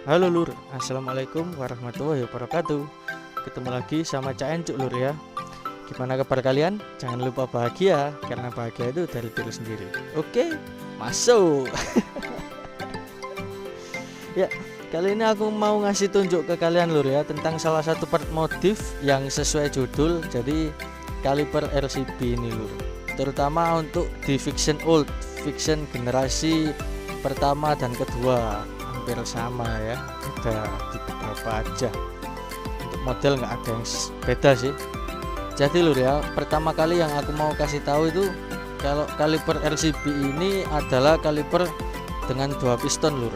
Halo Lur, Assalamualaikum warahmatullahi wabarakatuh. Ketemu lagi sama Cak Encuk Lur ya. Gimana kabar kalian? Jangan lupa bahagia, karena bahagia itu dari diri sendiri. Oke, masuk. Ya, kali ini aku mau ngasih tunjuk ke kalian Lur ya, tentang salah satu part modif yang sesuai judul. Jadi kaliper RCB ini Lur, terutama untuk di Vixion Old, Vixion generasi pertama dan kedua hampir sama ya, beda di beberapa aja. Untuk model nggak ada yang beda sih. Jadi Lur ya, pertama kali yang aku mau kasih tahu itu kalau kaliper RCB ini adalah kaliper dengan 2 piston Lur.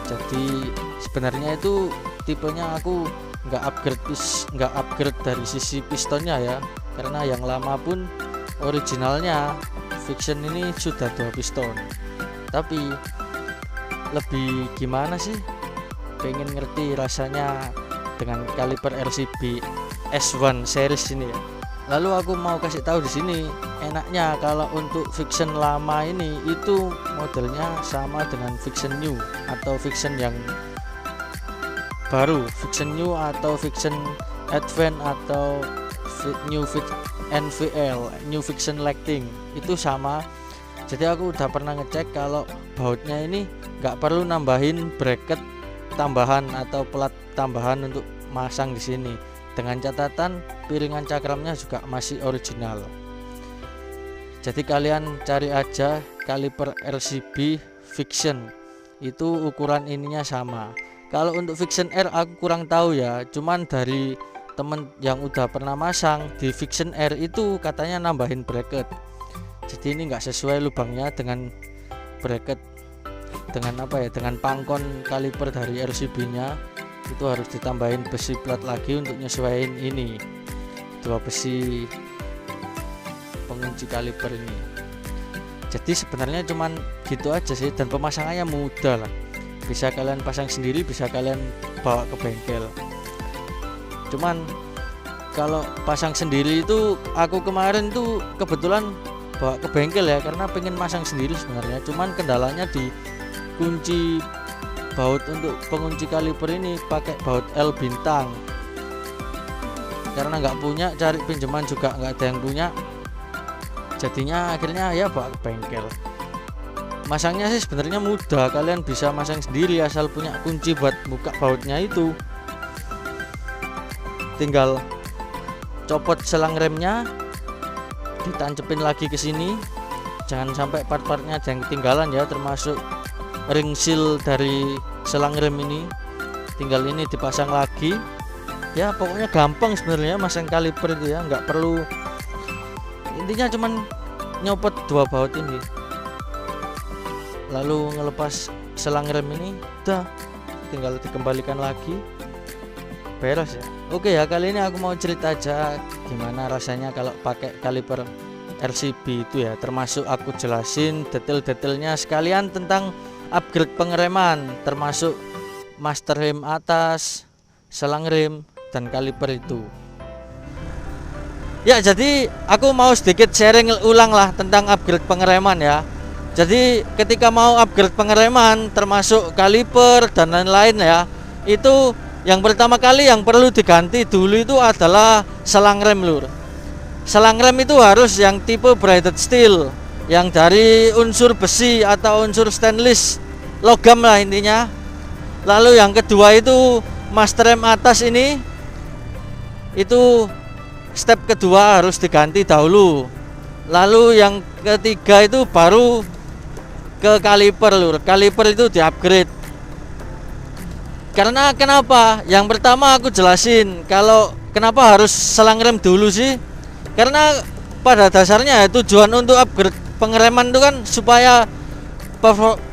Jadi sebenarnya itu tipenya aku nggak upgrade dari sisi pistonnya ya, karena yang lama pun originalnya Vixion ini sudah 2 piston. Tapi lebih gimana sih, pengen ngerti rasanya dengan kaliper RCB S1 series ini ya. Lalu aku mau kasih tahu di sini, enaknya kalau untuk Vixion lama ini itu modelnya sama dengan Vixion New atau Vixion yang baru, Vixion New atau Vixion Advance atau New NVL, New Vixion Lighting itu sama. Jadi aku udah pernah ngecek kalau bautnya ini nggak perlu nambahin bracket tambahan atau pelat tambahan untuk masang di sini. Dengan catatan piringan cakramnya juga masih original. Jadi kalian cari aja kaliper RCB Vixion, itu ukuran ininya sama. Kalau untuk Vixion R aku kurang tahu ya, cuman dari temen yang udah pernah masang di Vixion R itu katanya nambahin bracket. Jadi ini enggak sesuai lubangnya dengan bracket, dengan apa ya, dengan pangkon kaliper dari RCB nya itu harus ditambahin besi plat lagi untuk nyesuaiin ini, 2 besi pengunci kaliper ini. Jadi sebenarnya cuman gitu aja sih, dan pemasangannya mudah lah, bisa kalian pasang sendiri, bisa kalian bawa ke bengkel. Cuman kalau pasang sendiri itu aku kemarin tuh kebetulan bawa ke bengkel ya, karena pengen masang sendiri sebenarnya. Cuman kendalanya di kunci baut untuk pengunci kaliper ini pakai baut L bintang, karena nggak punya, cari pinjaman juga nggak ada yang punya. Jadinya akhirnya ya bawa ke bengkel. Masangnya sih sebenarnya mudah, kalian bisa masang sendiri asal punya kunci buat buka bautnya itu. Tinggal copot selang remnya, ditancepin lagi ke sini. Jangan sampai part-partnya ada yang ketinggalan ya, termasuk ring seal dari selang rem ini. Tinggal ini dipasang lagi. Ya pokoknya gampang sebenarnya masang kaliper itu ya, nggak perlu, intinya cuman nyopot 2 baut ini, lalu ngelepas selang rem ini, udah tinggal dikembalikan lagi, beres ya. Oke ya, kali ini aku mau cerita aja gimana rasanya kalau pakai kaliper RCB itu ya, termasuk aku jelasin detail-detailnya sekalian tentang upgrade pengereman, termasuk master rem atas, selang rem, dan kaliper itu. Ya, jadi aku mau sedikit sharing ulang lah tentang upgrade pengereman ya. Jadi ketika mau upgrade pengereman termasuk kaliper dan lain-lain ya, itu yang pertama kali yang perlu diganti dulu itu adalah selang rem Lur. Selang rem itu harus yang tipe braided steel, yang dari unsur besi atau unsur stainless, logam lah intinya. Lalu yang kedua itu master rem atas ini, itu step kedua harus diganti dahulu. Lalu yang ketiga itu baru ke kaliper Lur. Kaliper itu di-upgrade. Karena kenapa? Yang pertama aku jelasin kalau kenapa harus selang rem dulu sih. Karena pada dasarnya tujuan untuk upgrade pengereman itu kan supaya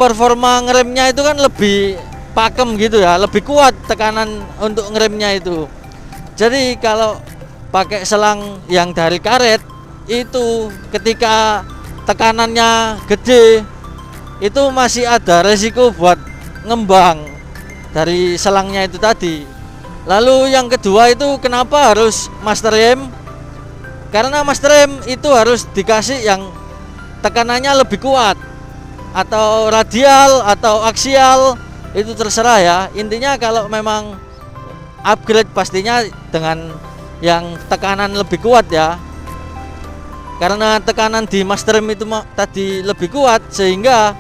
performa ngeremnya itu kan lebih pakem gitu ya, lebih kuat tekanan untuk ngeremnya itu. Jadi kalau pakai selang yang dari karet itu ketika tekanannya gede itu masih ada resiko buat ngembang dari selangnya itu tadi. Lalu yang kedua itu kenapa harus master rem? Karena master rem itu harus dikasih yang tekanannya lebih kuat, atau radial atau aksial itu terserah ya. Intinya kalau memang upgrade pastinya dengan yang tekanan lebih kuat ya, karena tekanan di master rem itu tadi lebih kuat, sehingga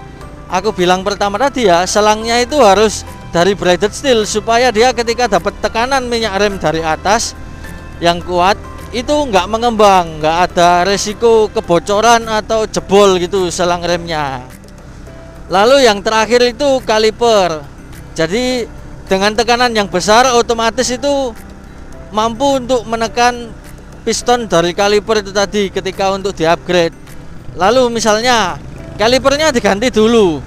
aku bilang pertama tadi ya, selangnya itu harus dari braided steel supaya dia ketika dapat tekanan minyak rem dari atas yang kuat itu nggak mengembang, nggak ada resiko kebocoran atau jebol gitu selang remnya. Lalu yang terakhir itu kaliper. Jadi dengan tekanan yang besar otomatis itu mampu untuk menekan piston dari kaliper itu tadi ketika untuk di-upgrade. Lalu misalnya kalipernya diganti dulu,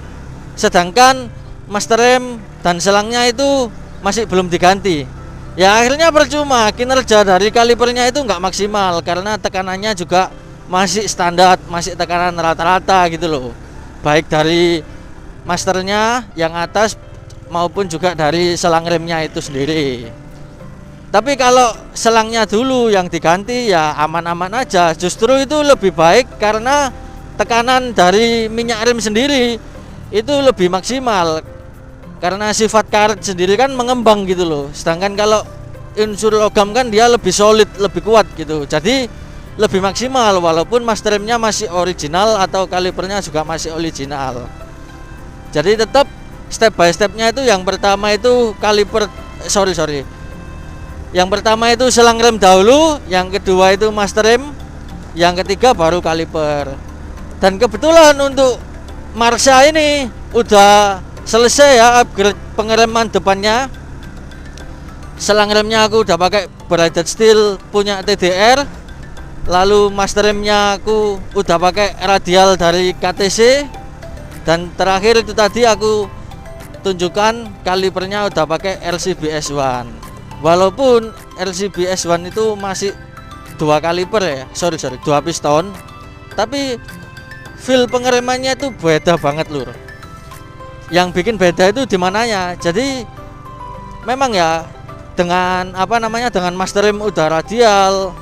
sedangkan master rem dan selangnya itu masih belum diganti. Ya akhirnya percuma, kinerja dari kalipernya itu nggak maksimal karena tekanannya juga masih standar, masih tekanan rata-rata gitu loh. Baik dari masternya yang atas maupun juga dari selang remnya itu sendiri. Tapi kalau selangnya dulu yang diganti ya aman-aman aja. Justru itu lebih baik karena tekanan dari minyak rem sendiri itu lebih maksimal. Karena sifat karet sendiri kan mengembang gitu loh. Sedangkan kalau unsur logam kan dia lebih solid, lebih kuat gitu. Jadi lebih maksimal walaupun master remnya masih original atau kalipernya juga masih original. Jadi tetap step by stepnya itu yang pertama itu kaliper yang pertama itu selang rem dahulu, yang kedua itu master rem, yang ketiga baru kaliper. Dan kebetulan untuk Marsha ini udah selesai ya upgrade pengereman depannya. Selang remnya aku udah pakai braided steel punya TDR. Lalu master remnya aku udah pakai radial dari KTC. Dan terakhir itu tadi aku tunjukkan kalipernya udah pakai LCBS1. Walaupun LCBS1 itu masih dua kaliper ya, dua piston, tapi feel pengeremannya itu beda banget lur. Yang bikin beda itu di mananya. Jadi memang ya dengan dengan master rem udah radial,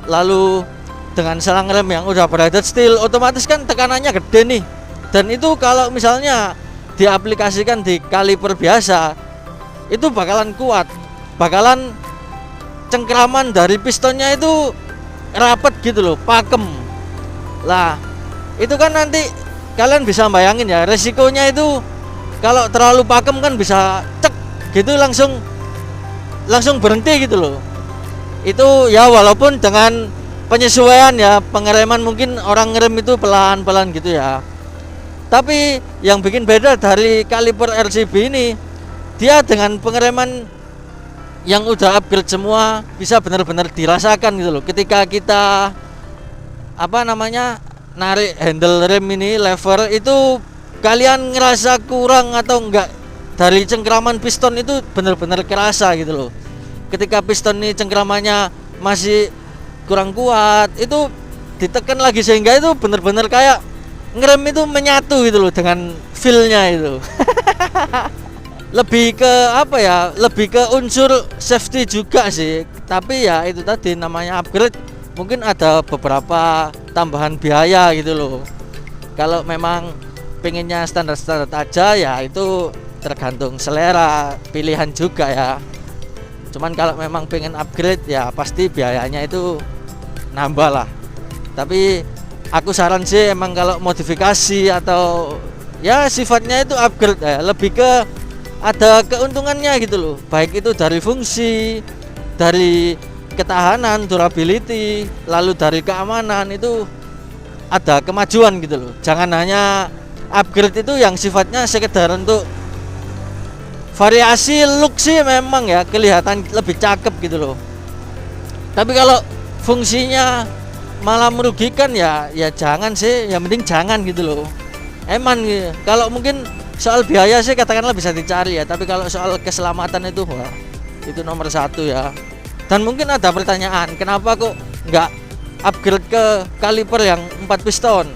lalu dengan selang rem yang udah braided steel, otomatis kan tekanannya gede nih. Dan itu kalau misalnya diaplikasikan di kaliper biasa itu bakalan kuat, bakalan cengkraman dari pistonnya itu rapet gitu loh, pakem. Lah itu kan nanti kalian bisa bayangin ya, resikonya itu kalau terlalu pakem kan bisa cek gitu langsung berhenti gitu loh. Itu ya walaupun dengan penyesuaian ya, pengereman mungkin orang ngerem itu pelan-pelan gitu ya. Tapi yang bikin beda dari kaliper RCB ini, dia dengan pengereman yang udah upgrade semua bisa benar-benar dirasakan gitu loh. Ketika kita narik handle rem ini, lever itu, kalian ngerasa kurang atau enggak dari cengkraman piston itu benar-benar kerasa gitu loh. Ketika piston ini cengkramannya masih kurang kuat, itu ditekan lagi sehingga itu benar-benar kayak ngerem itu menyatu gitu loh dengan feel-nya itu. Lebih ke lebih ke unsur safety juga sih. Tapi ya itu tadi namanya upgrade, mungkin ada beberapa tambahan biaya gitu loh. Kalau memang pengennya standar-standar aja ya itu tergantung selera, pilihan juga ya. Cuman kalau memang pengen upgrade ya pasti biayanya itu nambah lah. Tapi aku saran sih emang kalau modifikasi atau ya sifatnya itu upgrade ya, lebih ke ada keuntungannya gitu loh. Baik itu dari fungsi, dari ketahanan, durability, lalu dari keamanan, itu ada kemajuan gitu loh. Jangan hanya upgrade itu yang sifatnya sekedar untuk variasi look sih, memang ya kelihatan lebih cakep gitu loh. Tapi kalau fungsinya malah merugikan ya jangan sih, yang penting jangan gitu loh. Emang gitu. Kalau mungkin soal biaya sih katakanlah bisa dicari ya, tapi kalau soal keselamatan itu wah, itu nomor satu ya. Dan mungkin ada pertanyaan, kenapa kok nggak upgrade ke kaliper yang 4 piston?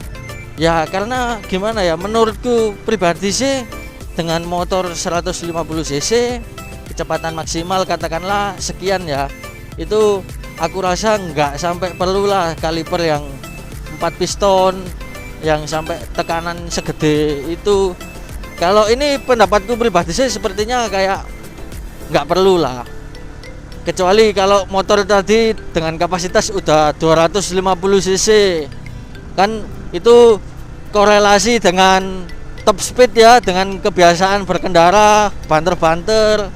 Ya karena gimana ya, menurutku pribadi sih dengan motor 150 cc kecepatan maksimal katakanlah sekian ya, itu aku rasa nggak sampai perlulah kaliper yang 4 piston yang sampai tekanan segede itu Kalau ini pendapatku pribadi sih sepertinya kayak nggak perlu lah, kecuali kalau motor tadi dengan kapasitas udah 250 cc kan, itu korelasi dengan top speed ya, dengan kebiasaan berkendara, banter-banter,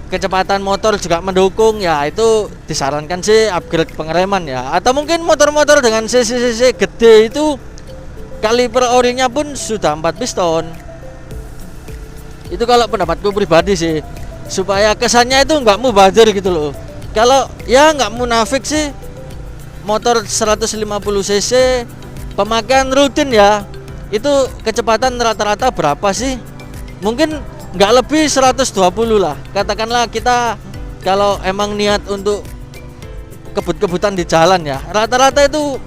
kecepatan motor juga mendukung ya, itu disarankan sih upgrade pengereman ya. Atau mungkin motor-motor dengan cc gede itu kaliper orinya pun sudah 4 piston. Itu kalau pendapatku pribadi sih, supaya kesannya itu nggak mubazir gitu loh. Kalau ya nggak munafik sih, motor 150 cc pemakaian rutin ya, itu kecepatan rata-rata berapa sih? Mungkin nggak lebih 120 lah. Katakanlah kita kalau emang niat untuk kebut-kebutan di jalan ya, rata-rata itu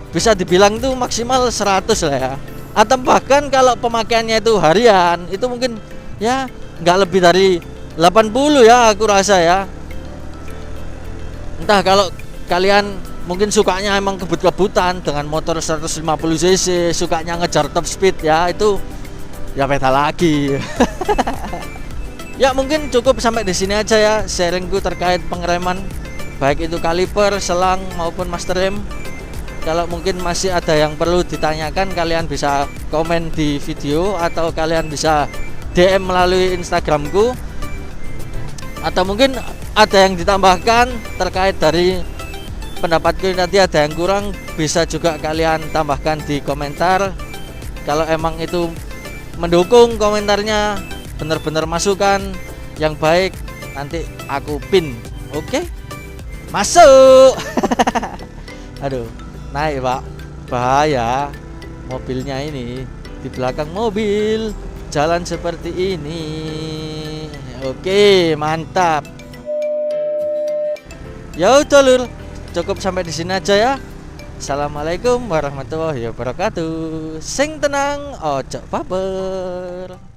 bisa dibilang itu maksimal 100 lah ya. Atau bahkan kalau pemakaiannya itu harian, itu mungkin ya nggak lebih dari 80 ya aku rasa ya. Entah kalau kalian mungkin sukanya emang kebut-kebutan dengan motor 150 cc, sukanya ngejar top speed ya, itu ya beda lagi. Ya mungkin cukup sampai di sini aja ya sharingku terkait pengereman, baik itu kaliper, selang maupun master rem. Kalau mungkin masih ada yang perlu ditanyakan, kalian bisa komen di video atau kalian bisa DM melalui Instagramku. Atau mungkin ada yang ditambahkan terkait dari pendapatku, nanti ada yang kurang bisa juga kalian tambahkan di komentar. Kalau emang itu mendukung komentarnya, bener-bener masukan yang baik, nanti aku pin. Oke? Masuk. Aduh, naik pak, bahaya mobilnya ini, di belakang mobil jalan seperti ini. Oke, mantap. Ya udah lur, cukup sampai di sini aja ya. Assalamualaikum warahmatullahi wabarakatuh. Sing tenang, ojo baper.